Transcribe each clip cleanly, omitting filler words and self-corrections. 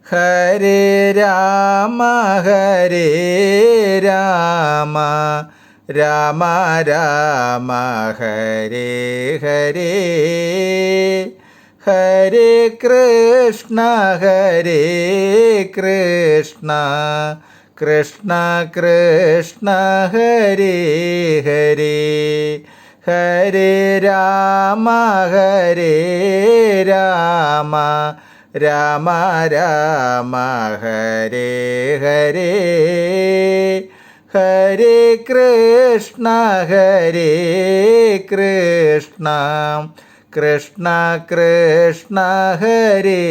ഹരേ രാമ ഹരേ രാമ രാമ രാമ ഹരേ ഹരേ ഹരേ കൃഷ്ണ കൃഷ്ണ കൃഷ്ണ ഹരേ ഹരേ ഹരേ രാമ രാമ രാമ രാമ ഹരേ ഹരേ ഹരേ കൃഷ്ണ കൃഷ്ണ കൃഷ്ണ ഹരേ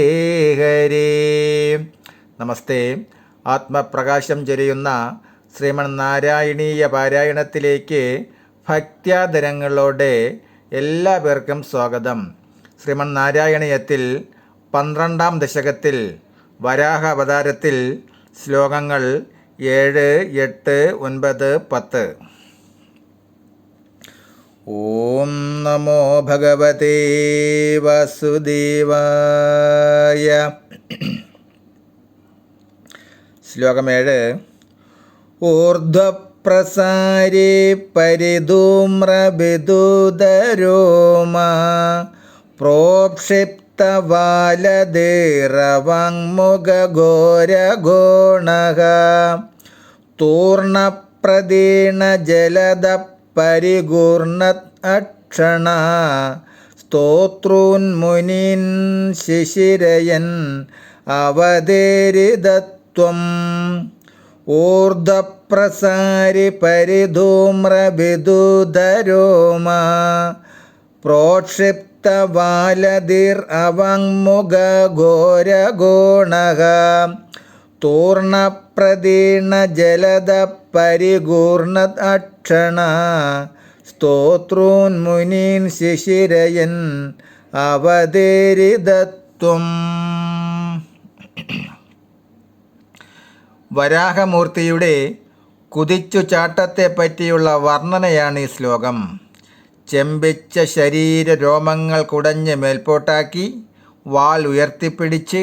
ഹരേ. നമസ്തേ. ആത്മപ്രകാശം ചൊരിയുന്ന ശ്രീമന്നാരായണീയ പാരായണത്തിലേക്ക് ഭക്ത്യാദരങ്ങളോടെ എല്ലാ പേർക്കും സ്വാഗതം. ശ്രീമന്നാരായണീയത്തിൽ 12-ാം ദശകത്തിൽ വരാഹ അവതാരത്തിൽ ശ്ലോകങ്ങൾ 7, 8, 9, 10. ഓം നമോ ഭഗവതേ വാസുദേവായ. ശ്ലോകം 7. ഊർധ്വപ്രസാരേ പരിധൂമ്രവിദുദരോമാ പ്രോക്ഷിപ്തവാലദേറവാങ്മുഖഘോരഘോണഃ തൂർണപ്രദീണജലദപരിഗൂർണത് അക്ഷണ സ്തോത്രൂന്മുനീൻ ശിശിരയൻ അവതേരിതത്വം. ഊർധ്വപ്രസാരി പരിധൂമ്രവിദുദരോമാ പ്രോക്ഷിപ്തവാലദിർ അവങ്മുഖഘോരഘോണഃ തൂർണപ്രദീണജലദപരിഗൂർണത് അക്ഷണ സ്തോത്രൂന്മുനീൻ ശിശിരയൻ അവതേരിതത്വം. വരാഹമൂർത്തിയുടെ കുതിച്ചുചാട്ടത്തെപ്പറ്റിയുള്ള വർണ്ണനയാണ് ഈ ശ്ലോകം. ചെമ്പിച്ച ശരീര രോമങ്ങൾ കുടഞ്ഞ് മേൽപോട്ടാക്കി, വാൽ ഉയർത്തിപ്പിടിച്ച്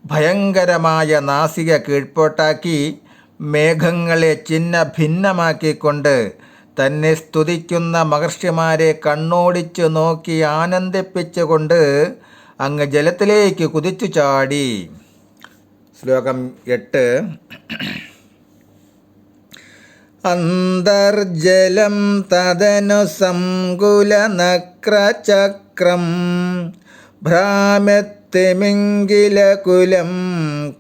ഭയങ്കരമായ നാസിക കീഴ്പോട്ടാക്കി, മേഘങ്ങളെ ചിന്ന ഭിന്നമാക്കിക്കൊണ്ട് തന്നെ സ്തുതിക്കുന്ന മഹർഷിമാരെ കണ്ണോടിച്ചു നോക്കി ആനന്ദിപ്പിച്ചുകൊണ്ട് അങ്ങ് ജലത്തിലേക്ക് കുതിച്ചു ചാടി. ശ്ലോകം 8. അന്തർജലം തദനു സംകുലനക്രചക്രം ഭ്രാമ്യത്തിമിംഗിലകുലം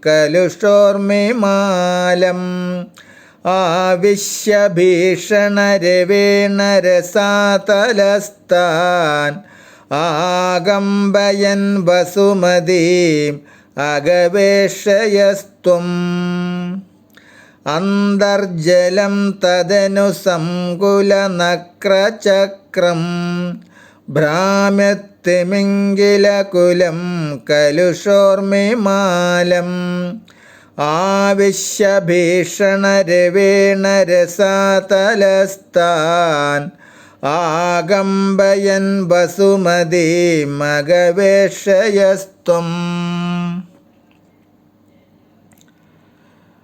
കലുഷോർമിമാലം ആവിശ്യഭീഷണരവേണരസാതലസ്താൻ ആകമ്പയൻ വസുമതീം അഗവേഷയസ്ത്വം. അന്തർജലം തദനു സംകുലനക്രചക്രം ഭ്രാമ്യത്തിമിംഗിലകുലം കലുഷോർമിമാലം ആവിശ്യഭീഷണരവേണരസാതലസ്താൻ ആകമ്പയൻ വസുമതീം അഗവേഷയസ്ത്വം.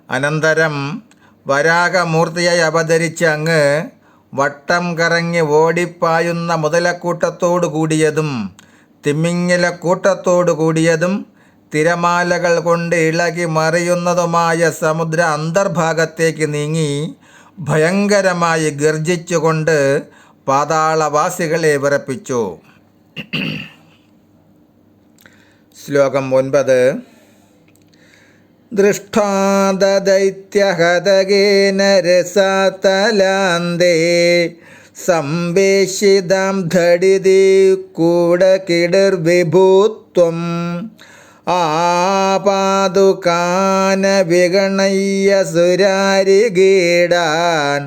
അനന്തരം വരാഹമൂർത്തിയായി അവതരിച്ച അങ്ങ് വട്ടം കറങ്ങി ഓടിപ്പായുന്ന മുതലക്കൂട്ടത്തോടു കൂടിയതും തിമിംഗിലക്കൂട്ടത്തോടു കൂടിയതും തിരമാലകൾ കൊണ്ട് ഇളകി മറിയുന്നതുമായ സമുദ്ര അന്തർഭാഗത്തേക്ക് നീങ്ങി ഭയങ്കരമായി ഗർജിച്ചുകൊണ്ട് പാതാളവാസികളെ വിറപ്പിച്ചു. ശ്ലോകം 9. ദൃഷ്ടാദൈത്യഹതകേന രസാതലാന്തേ സംവേശിതാം ധടിതി കൂടകിടിർവിഭൂത്വം ആപാദുകാന വിഗണയ്യ സുരാരിഗീഡാൻ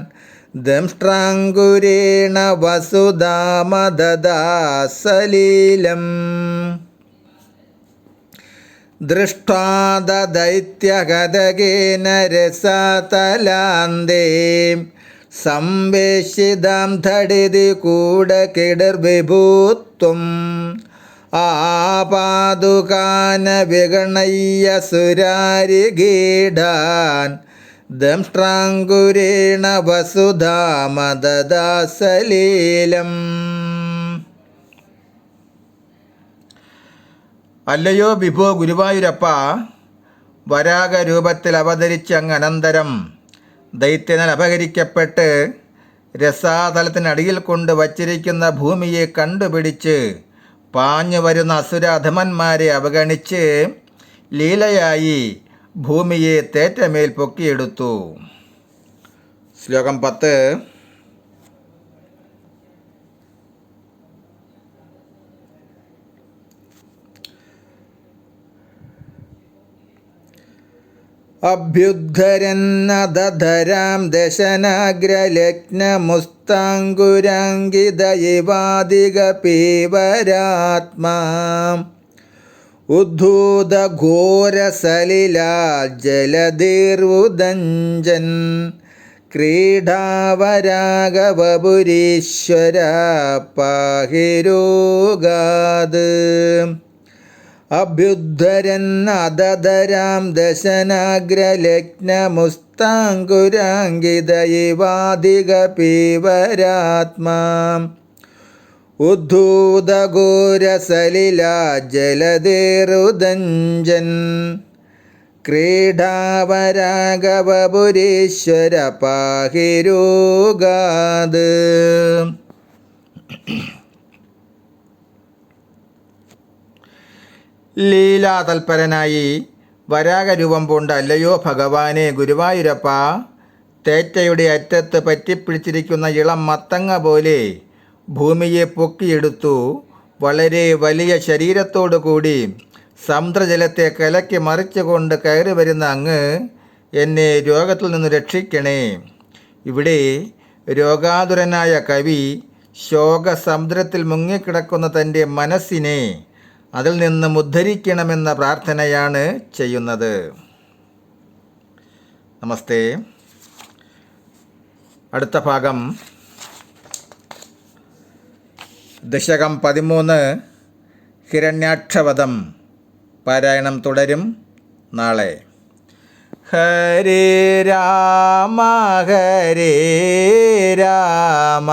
ദംഷ്ട്രാങ്കുരേണ വസുധാമദദാസലീലം. ദൃഷ്ടാദൈത്യഗതകേന രസാതലാന്തേ സംവേശിതാം ധടിതി കൂടകിടിർവിഭൂത്വം ആപാദുകാന വിഗണയ്യ സുരാരിഗീഢാൻ ദംഷ്ട്രാങ്കുരേണ വസുധാമദദാസലീലം. അല്ലയോ വിഭോ ഗുരുവായൂരപ്പ, വരാഗരൂപത്തിൽ അവതരിച്ചങ്ങ് അനന്തരം ദൈത്യനാൽ അപഹരിക്കപ്പെട്ട് രസാതലത്തിനടിയിൽ കൊണ്ട് വച്ചിരിക്കുന്ന ഭൂമിയെ കണ്ടുപിടിച്ച് പാഞ്ഞു വരുന്ന അസുരാധമന്മാരെ അവഗണിച്ച് ലീലയായി ഭൂമിയെ തേറ്റമേൽ പൊക്കിയെടുത്തു. ശ്ലോകം 10. അഭ്യുദ്ധരന്നദധരാം ദശനാഗ്രലഗ്നമുസ്താങ്കുരാങ്കിതയിവാദികപീവരാത്മാ ഉദ്ധൂതഘോരസലിലാജ്ജലധീർവുദഞ്ജൻ ക്രീഡാവരാഗവപുരീശ്വര പാഹിരോഗാത്. അഭ്യുദ്ധരന്നദധരാം ദശനാഗ്രലഗ്നമുസ്താങ്കുരാങ്കിതയിവാദികപീവരാത്മാ ഉദ്ധൂതഘോരസലിലാജ്ജലധീർവുദഞ്ജൻ ക്രീഡാവരാഗവപുരീശ്വര പാഹിരോഗാത്. ലീലാതൽപരനായി വരാഗരൂപം പൂണ്ട അല്ലയോ ഭഗവാനെ ഗുരുവായൂരപ്പ, തേറ്റയുടെ അറ്റത്ത് പറ്റിപ്പിടിച്ചിരിക്കുന്ന ഇളം മത്തങ്ങ പോലെ ഭൂമിയെ പൊക്കിയെടുത്തു വളരെ വലിയ ശരീരത്തോടു കൂടി സമുദ്രജലത്തെ കലക്കി മറിച്ചുകൊണ്ട് കയറി വരുന്ന അങ്ങ് എന്നെ രോഗത്തിൽ നിന്ന് രക്ഷിക്കണേ. ഇവിടെ രോഗാതുരനായ കവി ശോകസമുദ്രത്തിൽ മുങ്ങിക്കിടക്കുന്ന തൻ്റെ മനസ്സിനെ അതിൽ നിന്നും ഉദ്ധരിക്കണമെന്ന പ്രാർത്ഥനയാണ് ചെയ്യുന്നത്. നമസ്തേ. അടുത്ത ഭാഗം ദശകം 13 ഹിരണ്യാക്ഷവധം. പാരായണം തുടരും നാളെ. ഹരേ രാമ ഹരേ രാമ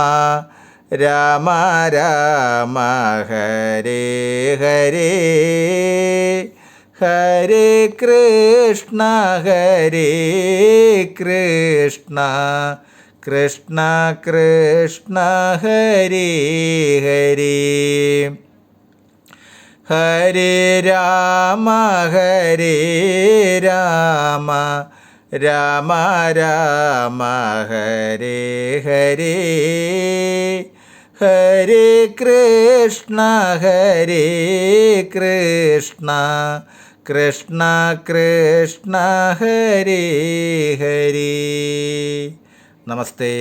രാമ രാമ ഹരേ ഹരേ ഹരേ കൃഷ്ണ കൃഷ്ണ കൃഷ്ണ ഹരേ ഹരേ. ഹരേ രാമ ഹരേ രാമ രാമ രാമ ഹരേ ഹരേ ഹരേ കൃഷ്ണ കൃഷ്ണ കൃഷ്ണ ഹരേ ഹരേ. നമസ്തേ.